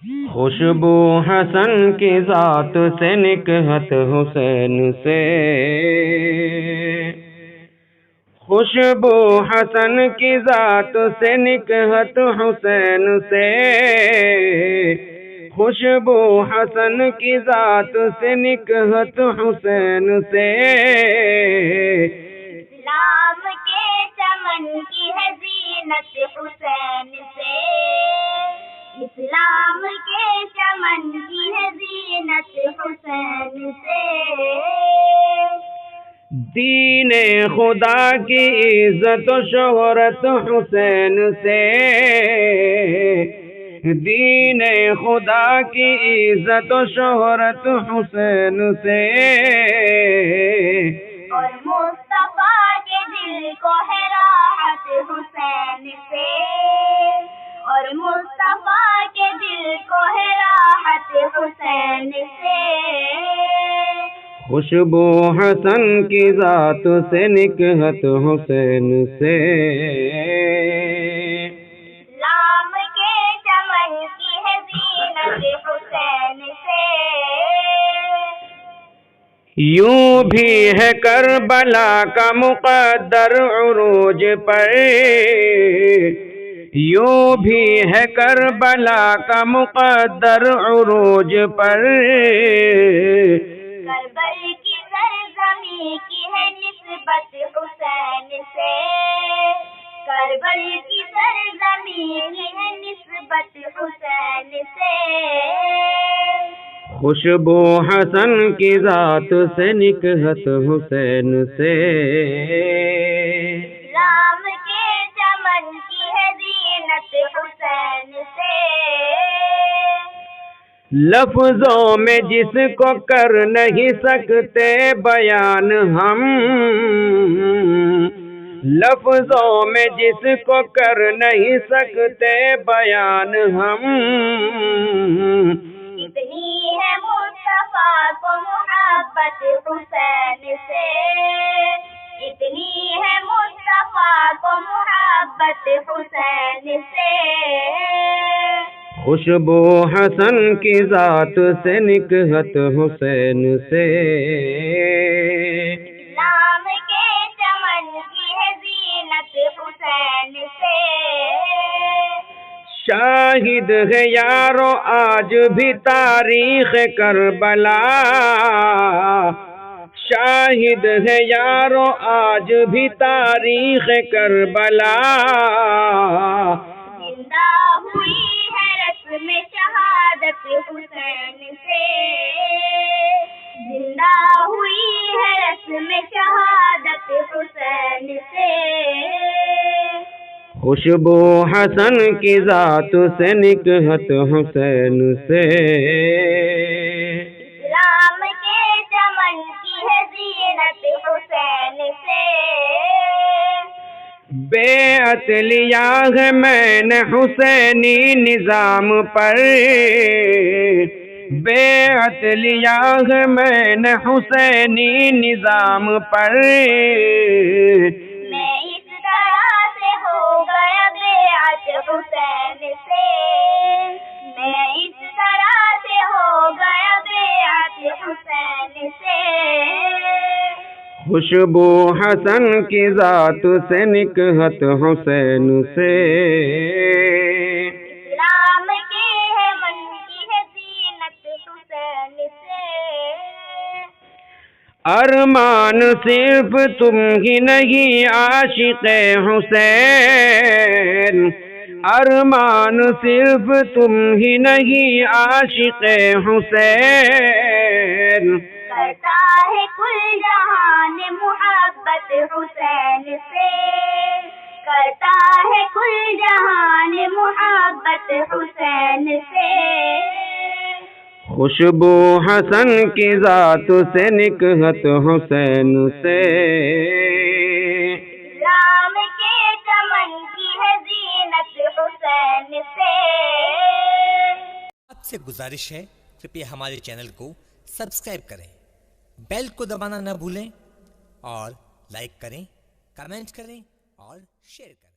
خوشبو حسن کی ذات سے نکہت حسین سے، خوشبو حسن کی ذات سے نکہت حسین سے، خوشبو حسن کی ذات سے نکہت حسین سے، اسلام کے چمن کی ہے زینت حسین سے، اسلام کے چمن کی ہے زینت حسین سے، دین خدا کی عزت و شہرت حسین سے، دین خدا کی عزت و شہرت حسین سے، اور مصطفیٰ کے دل کو ہے راحت حسین سے، اور مصطفیٰ کے دل کو ہے راحت حسین سے، خوشبو حسن کی ذات سے نکہت حسین سے، اسلام کے چمن کی ہے زینت حسین سے، یوں بھی ہے کربلا کا مقدر عروج پر، یوں بھی ہے کربلا کا مقدر عروج پر، کربل کی سرزمین کی ہے نسبت حسین سے، کربل کی سرزمین کی ہے نسبت حسین سے، خوشبو حسن کی ذات سے نکہت حسین سے، اسلام کے چمن کی ہے زینت حسین سے، لفظوں میں جس کو کر نہیں سکتے بیان ہم، لفظوں میں جس کو کر نہیں سکتے بیان ہم، اتنی ہے مصطفیٰ کو محبت حسین سے، اتنی ہے مصطفیٰ کو محبت حسین سے، خوشبو حسن کی ذات سے نکہت حسین سے، اسلام کے چمن کی ہے زینت حسین سے، شاہد ہے یارو آج بھی تاریخ کربلا، شاہد ہے یارو آج بھی تاریخ کربلا، زندہ ہوئی ہے رسم شہادت حسین سے، زندہ ہوئی ہے رسم شہادت حسین سے، خوشبو حسن کی ذات سے نکہت حسین سے، اسلام کے چمن کی ہے زینت حسین سے، بیعت لیا ہے میں نے حسینی نظام پر، بیعت لیا ہے میں نے حسینی نظام پر، میں اس طرح سے ہو گیا بیعت حسین سے، میں اس طرح سے ہو گیا بیعت حسین سے، خوشبو حسن کی ذات سے نکہت حسین سے، اسلام کے ہے من کی ہے زینت حسین سے، ارمان صرف تم ہی نہیں عاشق حسین، ارمان صرف تم ہی نہیں عاشق حسین، کرتا ہے کل جہان محبت حسین سے، کرتا ہے کل جہان محبت حسین سے، خوشبو حسن کی ذات سے نکہت حسین سے، اسلام کے چمن کی ہے زینت حسین سے، آپ سے گزارش ہے کرپیا ہمارے چینل کو سبسکرائب کریں، بیل کو دبانا نہ بھولیں اور لائک کریں، کمنٹ کریں اور شیئر کریں۔